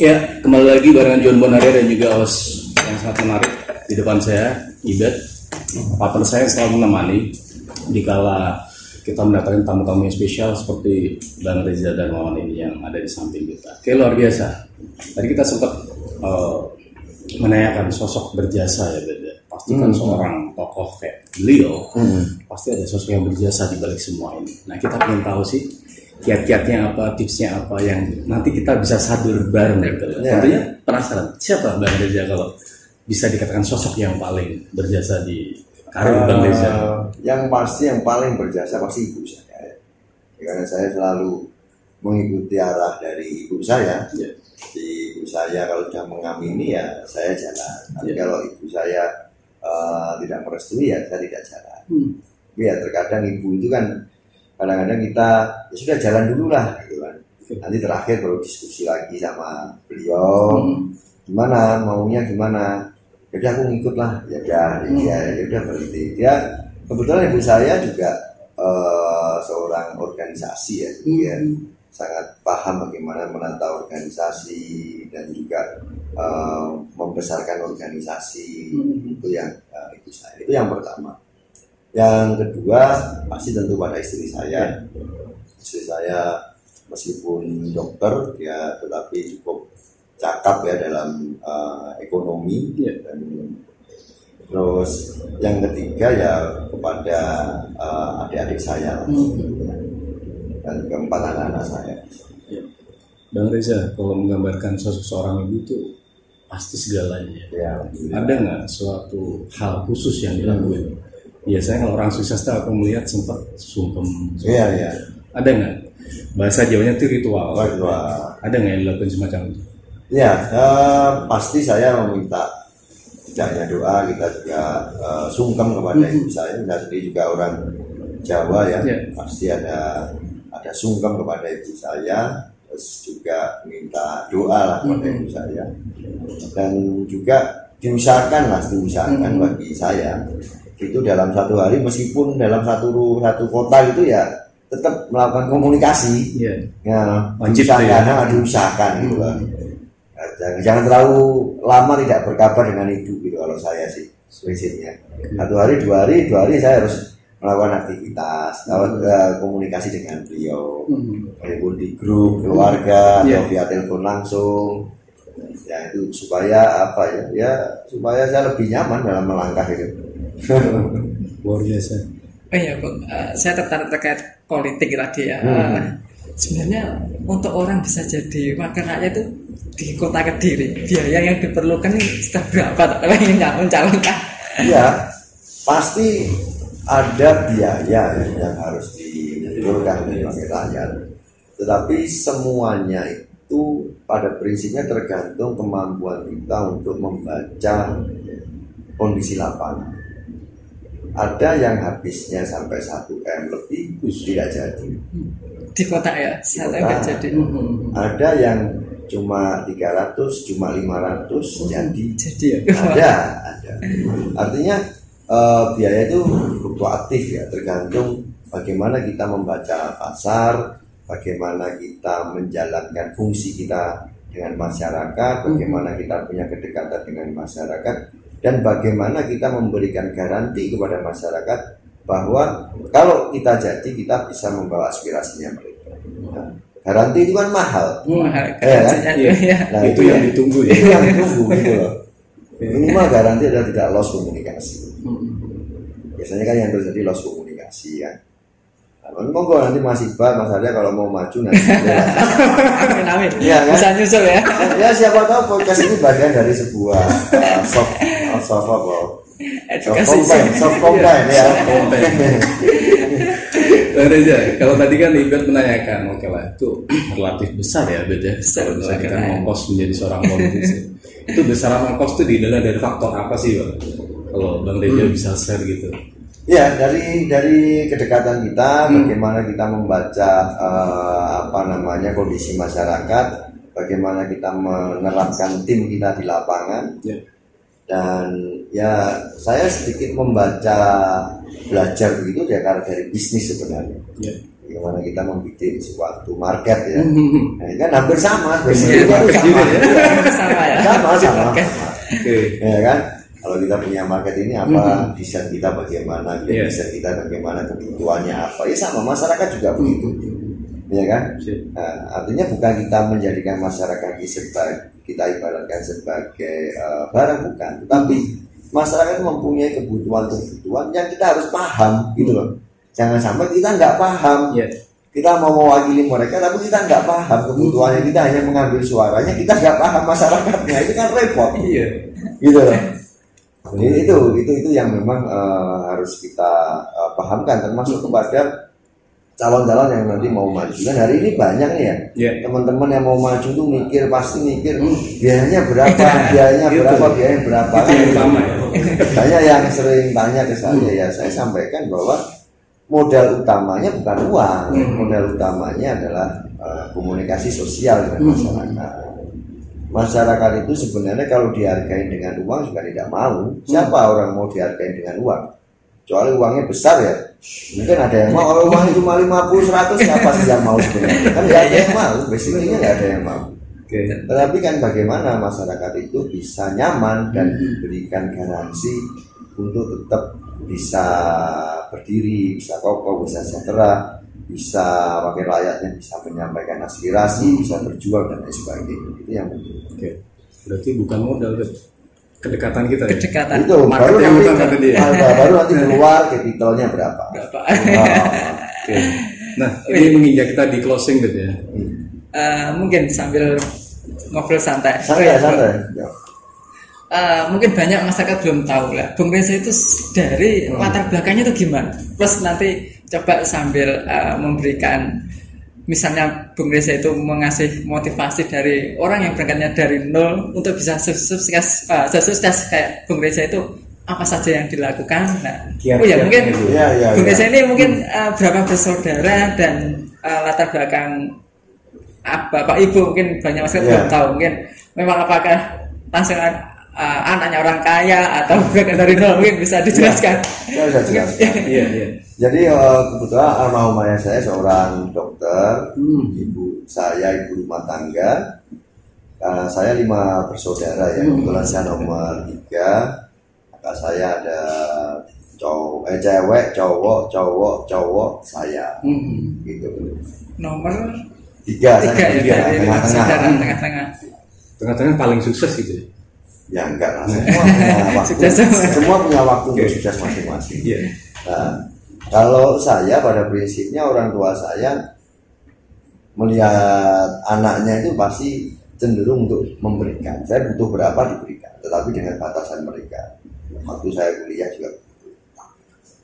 Ya, kembali lagi barengan John Bonaria dan juga host yang sangat menarik di depan saya, Ibet. Partner saya selalu menemani dikala kita mendatangkan tamu-tamu yang spesial seperti Bang Reza Darmawan ini yang ada di samping kita. Oke, luar biasa. Tadi kita sempat menanyakan sosok berjasa ya, Beda. Pasti kan seorang tokoh kayak beliau, pasti ada sosok yang berjasa di balik semua ini. Nah, kita ingin tahu sih kiat-kiatnya apa, tipsnya apa yang nanti kita bisa sadur bareng gitu. Tentunya penasaran siapa Bang Reza kalau bisa dikatakan sosok yang paling berjasa di karir Bang Reza? Yang pasti yang paling berjasa pasti ibu saya. Karena saya selalu mengikuti arah dari ibu saya. Di ibu saya kalau sudah mengamini ya saya jalan. Tapi kalau ibu saya tidak merestui ya saya tidak jalan. Ya terkadang ibu itu kan kadang-kadang kita ya sudah jalan dulu lah gitu kan. Nanti terakhir baru diskusi lagi sama beliau gimana maunya gimana. Jadi aku ngikut lah ya udah berhenti. Ya kebetulan ibu saya juga seorang organisasi ya, dia sangat paham bagaimana menata organisasi dan juga membesarkan organisasi. Itu yang ibu saya, itu yang pertama. Yang kedua pasti tentu pada istri saya. Istri saya meskipun dokter ya tetapi cukup cakap ya dalam ekonomi dan terus yang ketiga ya kepada adik-adik saya dan keempat anak-anak saya. Bang Reza kalau menggambarkan sosok seorang ibu itu pasti segalanya ya. Ada nggak suatu hal khusus yang dilakukan? Biasanya kalau orang sukses tuh aku melihat sempat sungkem. Iya. Ada nggak? Bahasa Jawanya itu ritual. Ada nggak yang dilakukan semacam itu? Ya, pasti saya meminta tidak hanya doa, kita juga sungkem kepada ibu saya. Saya sendiri juga orang Jawa ya. Pasti ada sungkem kepada ibu saya. Terus juga minta doa lah kepada ibu saya. Dan juga diusahakan bagi saya itu dalam satu hari meskipun dalam satu kota itu ya tetap melakukan komunikasi. Ya, diusahakan gitu kan. Jangan terlalu lama tidak berkabar dengan ibu gitu kalau saya sih prinsipnya. Satu hari, dua hari saya harus melakukan aktivitas, komunikasi dengan beliau, walaupun di grup keluarga atau via telepon langsung, ya itu supaya apa ya supaya saya lebih nyaman dalam melangkah itu. Luar biasa. Oh iya Bung, saya tertarik terkait politik tadi ya. Sebenarnya untuk orang bisa jadi wakil rakyat itu di kota Kediri, biaya yang diperlukan sudah berapa kalau ingin mencalonkan? Iya, pasti ada biaya yang harus dibenturkan dari wakil rakyat. Tetapi semuanya itu pada prinsipnya tergantung kemampuan kita untuk membaca kondisi lapangan. Ada yang habisnya sampai 1 M lebih tidak jadi. Di kota ya, saya nggak jadi. Ada yang cuma 300, cuma 500 jadi. Ya. Ada. Artinya biaya itu fluktuatif ya, tergantung bagaimana kita membaca pasar, bagaimana kita menjalankan fungsi kita dengan masyarakat, bagaimana kita punya kedekatan dengan masyarakat, dan bagaimana kita memberikan garansi kepada masyarakat bahwa kalau kita jadi kita bisa membawa aspirasinya mereka. Nah, garansi itu kan mahal. Nah, itu yang ditunggu ya. Itu yang ditunggu gitu loh. Minimal garansi adalah tidak loss komunikasi. Biasanya kan yang terjadi loss komunikasi kan. Monggo nanti Mas Iqbal, Mas Arya kalau mau maju nanti. Amin. Ya, kan? Bisa nyusul ya. Ya siapa tahu podcast ini bagian dari sebuah soft combine ya. Reza, kalau tadi kan Ibet menanyakan, oke lah itu relatif besar ya Bet ya. Kalau misalnya kita ngongkos menjadi seorang politisi, itu besaran ongkos itu dinilai dari faktor apa sih Bang? Kalau Bang Reza bisa share gitu. Ya dari kedekatan kita, bagaimana kita membaca kondisi masyarakat, bagaimana kita menerapkan tim kita di lapangan, dan ya saya sedikit belajar begitu ya karena dari bisnis sebenarnya. Bagaimana kita membuat suatu market ya, nah, kan hampir sama, sama. Ya kan. Kalau kita punya market ini apa, desain kita bagaimana, desain kita bagaimana, kebutuhannya apa, ya sama masyarakat juga begitu, ya kan? Nah, artinya bukan kita menjadikan masyarakat kita ibaratkan sebagai barang, bukan, tetapi masyarakat mempunyai kebutuhan yang kita harus paham, gitu loh. Jangan sampai kita nggak paham, kita mau mewakili mereka, tapi kita nggak paham kebutuhannya, kita hanya mengambil suaranya, kita nggak paham masyarakatnya, itu kan repot, gitu loh. Jadi itu yang memang harus kita pahamkan, termasuk kepada calon-calon yang nanti mau maju. Dan hari ini banyak nih ya, teman-teman yang mau maju tuh pasti mikir biayanya berapa, biayanya berapa. Banyak yang sering tanya ke saya, ya saya sampaikan bahwa modal utamanya bukan uang, modal utamanya adalah komunikasi sosial dengan masyarakat. Masyarakat itu sebenarnya kalau dihargai dengan uang juga tidak mau. Siapa orang mau dihargai dengan uang? Kecuali uangnya besar ya. Mungkin ada yang mau. Kalau uangnya cuma 50, 100, siapa sih yang mau sebenarnya? Kan tidak ada yang mau. Basicnya tidak ada yang mau. Tetapi kan bagaimana masyarakat itu bisa nyaman dan diberikan garansi untuk tetap bisa berdiri, bisa kokoh, bisa sejahtera, bisa wakil rakyatnya bisa menyampaikan aspirasi, bisa berjuang dan lain sebagainya. Itu yang penting. Berarti bukan modal, kedekatan kita. Kedekatan. Itu baru nanti keluar capitalnya berapa. Nah, ini menginjak kita di closing gitu ya. Mungkin sambil ngobrol santai. Santai. Mungkin banyak masyarakat belum tahu lah Bung Reza itu dari latar belakangnya itu gimana. Plus nanti coba sambil memberikan, misalnya Bung Reza itu mengasih motivasi dari orang yang berangkatnya dari nol untuk bisa sukses kayak Bung Reza itu, apa saja yang dilakukan. Nah, mungkin Bung Reza ini mungkin berapa bersaudara dan latar belakang Bapak Ibu mungkin banyak masyarakat belum tahu. Mungkin memang apakah langsung anaknya orang kaya atau bukan dari nol, mungkin bisa dijelaskan. Saya bisa jelaskan. Jadi kebetulan almarhum ayah saya seorang dokter, ibu saya ibu rumah tangga. Saya 5 bersaudara ya, kebetulan saya nomor 3. Kakak saya ada cewek, cowok, saya. Gitu. Nomor tiga ya, tengah-tengah. Tengah-tengah paling sukses gitu. Ya enggak lah, semua punya waktu untuk sukses masing-masing. Nah, kalau saya pada prinsipnya orang tua saya melihat anaknya itu pasti cenderung untuk memberikan. Saya butuh berapa diberikan, tetapi dengan batasan mereka. Waktu saya kuliah juga,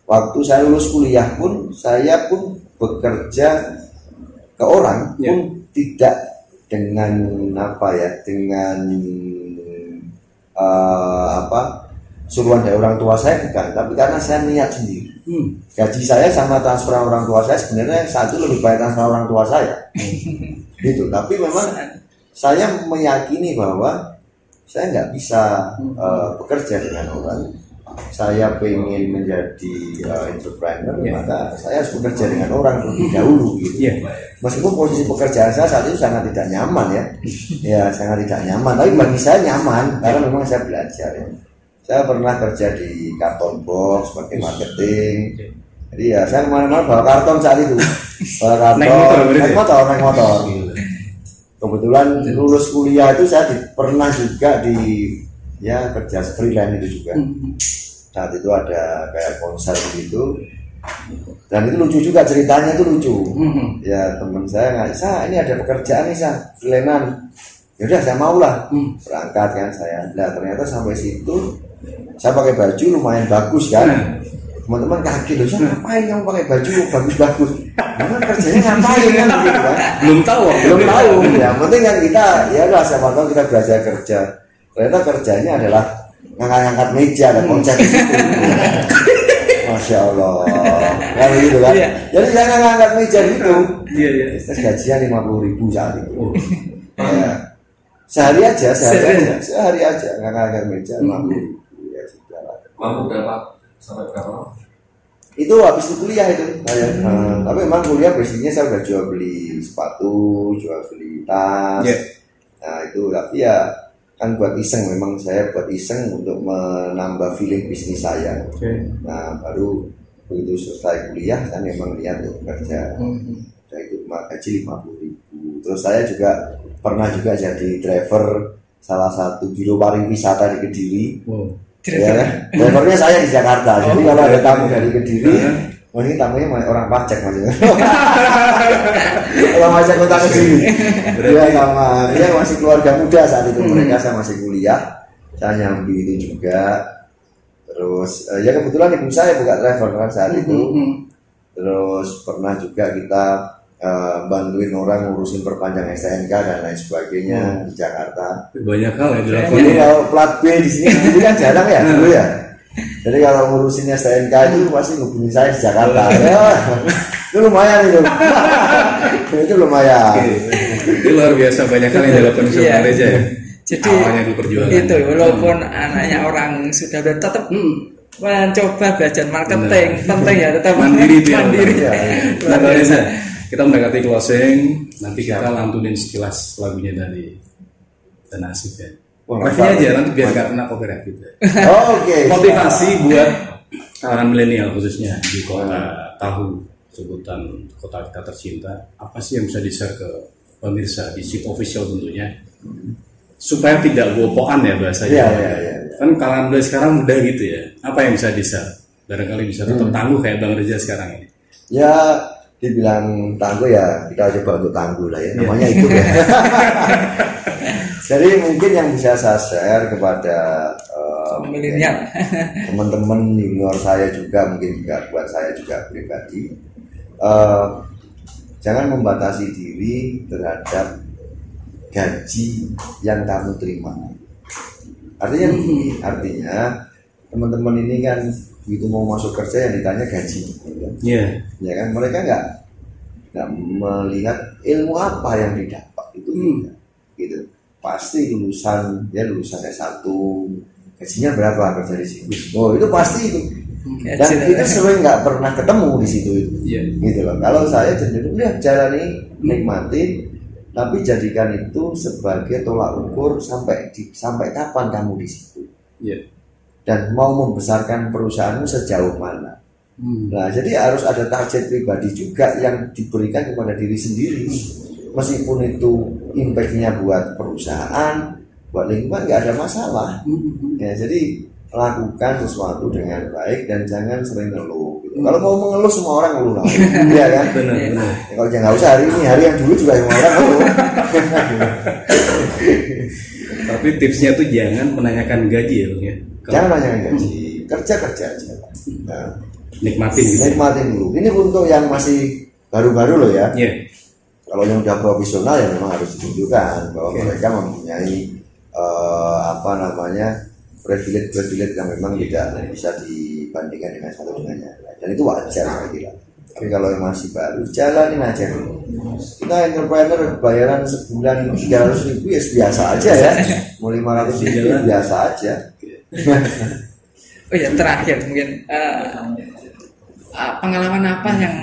waktu saya lulus kuliah pun saya pun bekerja ke orang pun tidak dengan dengan suruhan dari orang tua saya, bukan, tapi karena saya niat sendiri. Gaji saya sama transfer orang tua saya sebenarnya satu lebih banyak transfer orang tua saya. Gitu. Tapi memang saya meyakini bahwa saya nggak bisa bekerja dengan orang. Saya pengen menjadi entrepreneur, maka saya harus bekerja dengan orang terlebih dahulu. Gitu. Meskipun posisi pekerjaan saya saat itu sangat tidak nyaman ya sangat tidak nyaman. Tapi bagi saya nyaman karena memang saya belajar. Saya pernah kerja di karton box sebagai marketing. Jadi ya saya kemana-mana bawa karton saat itu. Bawa karton, naik motor. Kebetulan lulus kuliah itu saya pernah juga kerja freelance itu juga. Saat itu ada kayak konser gitu. Dan itu lucu juga, ceritanya itu lucu. Ya teman saya nggak, ini ada pekerjaan nih freelance. Ya udah saya mau lah berangkat kan saya. Nah ternyata sampai situ saya pakai baju lumayan bagus kan. Teman-teman kaget loh, saya ngapain kamu pakai baju bagus-bagus? Karena kerjanya ngapain kan gitu kan? Belum tahu. Ya penting kan kita ya udah siapa tahu kita belajar kerja. Ternyata kerjanya adalah ngangkat meja dan konser di situ. Masya Allah. Kan gitu kan? Jadi saya ngangkat meja gitu. Terus gajian 50.000 saat itu. Ya. Sehari aja ngangkat meja 50.000. Ya sudah lah. Mampu berapa sampai berapa? Itu habis kuliah itu tapi memang kuliah basicnya saya udah jual beli sepatu, jual beli tas. Nah itu tapi ya kan buat iseng, memang saya buat iseng untuk menambah feeling bisnis saya. Nah baru begitu selesai kuliah saya memang niat untuk bekerja. Saya itu gaji 50.000. Terus saya juga pernah juga jadi driver salah satu biro pariwisata di Kediri. Drivernya saya di Jakarta. Jadi kalau ada tamu dari Kediri, ini tamunya orang pajak maksudnya. Kalau pajak kota Kediri, dia masih keluarga muda saat itu. Mereka saya masih kuliah, saya nyambi itu juga. Terus ya kebetulan ibu saya buka driver kan saat itu. Terus pernah juga kita bantuin orang ngurusin perpanjang STNK dan lain sebagainya di Jakarta. Banyak hal yang dilakukan. Jadi kalau plat B di sini kan jarang ya dulu ya. Jadi kalau ngurusin STNK itu pasti hubungi saya di Jakarta. Itu lumayan itu. Itu lumayan. Itu luar biasa, banyak hal yang dilakukan seorang Reza. Jadi itu walaupun anaknya orang sudah tetap mencoba belajar marketing, penting ya tetap mandiri. Nah, Reza, kita mendekati closing, nanti kita lantunin sekilas lagunya dari Nasib ya. Refnya aja nanti biar gak kena copyright gitu. Oke. Motivasi buat kalangan milenial khususnya di kota Tahu, sebutan kota kita tercinta. Apa sih yang bisa di-share ke pemirsa di SIP Official tentunya, supaya tidak gopoan ya bahasanya. Kan kalangan mulai sekarang mudah gitu ya. Apa yang bisa di-share? Barangkali bisa tetap tangguh kayak Bang Reza sekarang ini. Ya dibilang tangguh ya kita coba untuk tangguh lah ya, namanya itu ya. Jadi mungkin yang bisa saya share kepada milenial, teman-teman junior saya juga, mungkin juga buat saya juga pribadi, jangan membatasi diri terhadap gaji yang kamu terima. Artinya teman-teman ini kan begitu mau masuk kerja yang ditanya gaji, ya kan, mereka nggak melihat ilmu apa yang didapat itu, gitu. Pasti lulusan S1 gajinya berapa kerja di sini, itu pasti itu, dan itu sering nggak pernah ketemu di situ itu, gitu loh. Kalau saya cenderung jalani, nikmati, tapi jadikan itu sebagai tolak ukur sampai kapan kamu di situ. dan mau membesarkan perusahaanmu sejauh mana. Nah, jadi harus ada target pribadi juga yang diberikan kepada diri sendiri. Meskipun itu impact-nya buat perusahaan, buat lingkungan nggak ada masalah. Ya, jadi lakukan sesuatu dengan baik dan jangan sering ngeluh. Gitu. Kalau mau mengeluh semua orang ngeluh, iya kan? Benar. Ya, kalau jangan nggak usah hari ini, hari yang dulu juga semua orang ngeluh. Tapi tipsnya tuh jangan menanyakan gaji ya, Bang ya. Jangan menanyakan gaji, kerja aja. Nah, nikmatin gitu. Nikmatin dulu. Ini untuk yang masih baru-baru loh ya. Iya. Kalau yang udah profesional ya memang harus ditunjukkan bahwa mereka mempunyai privilege yang memang tidak bisa dibandingkan dengan satu dengan yang lain. Dan itu wajar saya kira. Tapi kalau yang masih baru, jalanin aja dulu. Kita entrepreneur bayaran sebulan 300.000 ya biasa aja ya. Mau 500.000 biasa aja. Oh ya, terakhir mungkin pengalaman apa yang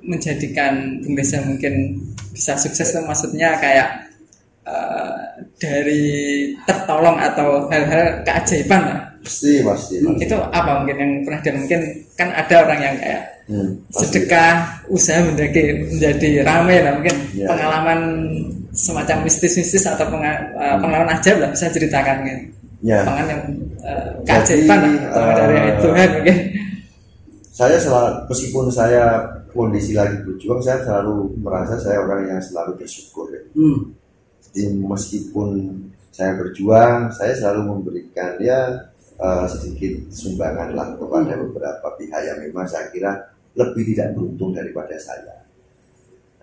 menjadikan Bung Reza mungkin bisa sukses itu, maksudnya kayak dari tertolong atau hal-hal keajaiban lah. Pasti. Itu apa mungkin yang pernah, dan mungkin kan ada orang yang kayak sedekah usaha menjadi ramai lah, mungkin pengalaman semacam mistis atau pengalaman ajaib lah, bisa ceritakan mungkin. Pengalaman yang keajaiban lah dari Tuhan mungkin. Saya selalu, meskipun saya kondisi lagi berjuang, saya selalu merasa saya orang yang selalu bersyukur ya. Jadi meskipun saya berjuang, saya selalu memberikan sedikit sumbangan lah kepada beberapa pihak yang memang saya kira lebih tidak beruntung daripada saya.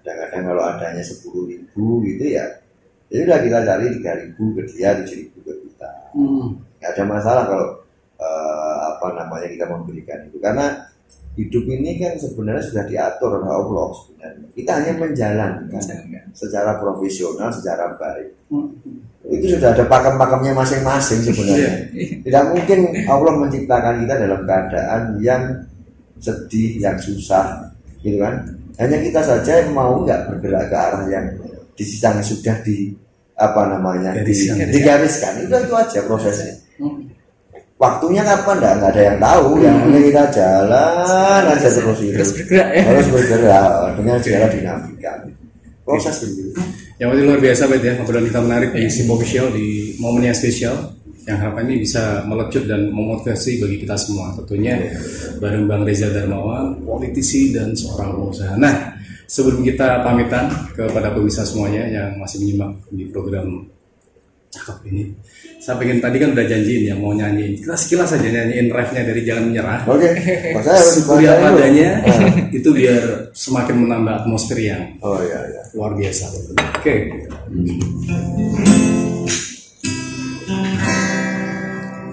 Kadang-kadang kalau adanya 10.000 gitu ya udah kita cari 3.000 ke dia, 7.000 ke kita. Nggak ada masalah kalau kita memberikan itu, karena hidup ini kan sebenarnya sudah diatur oleh Allah sebenarnya. Kita hanya menjalankan secara profesional, secara baik. Itu sudah ada pakem-pakemnya masing-masing sebenarnya. Tidak mungkin Allah menciptakan kita dalam keadaan yang sedih, yang susah, gitu kan? Hanya kita saja yang mau nggak bergerak ke arah yang sudah digariskan. Itu aja prosesnya. Waktunya kapan nggak ada yang tahu, yang penting kita jalan aja terus itu. Harus bergerak dengan segala dinamika. Proses itu. Yang penting luar biasa Bet ya, obrolan kita menarik di SIP Official di momen yang spesial, yang harapan ini bisa melecut dan memotivasi bagi kita semua. Tentunya bareng Bang Reza Darmawan, politisi dan seorang pengusaha. Nah, sebelum kita pamitan kepada pemirsa semuanya yang masih menyimak di program cakep ini, saya pengen, tadi kan udah janjiin yang mau nyanyiin, kita sekilas aja nyanyiin refnya dari Jangan Menyerah. Oke. Seperti apa adanya, itu biar semakin menambah atmosfer yang luar biasa. Oke.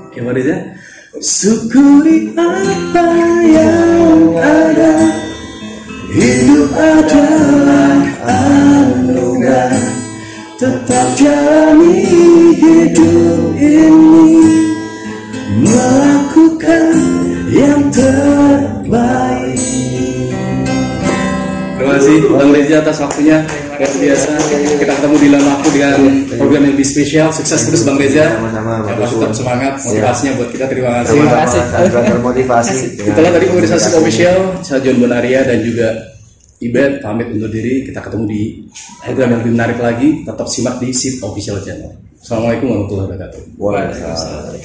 Oke, Pak Reza. Syukuri apa yang ada, hidup adalah anugerah. Tetap jalani hidup ini, melakukan yang terbaik. Terima kasih Bang Reza atas waktunya, luar biasa. Kita ketemu di lain waktu dengan program yang lebih spesial. Sukses terus Bang Reza. Sama-sama. Tetap semangat, motivasinya buat kita. Terima kasih. Terima kasih. Termotivasi. Itulah tadi pemirsa SIP Official, saya John Bonaria dan juga Ibet pamit undur diri. Kita ketemu di program yang lebih menarik lagi. Tetap simak di SIP Official Channel. Assalamualaikum warahmatullahi wabarakatuh. Waalaikumsalam.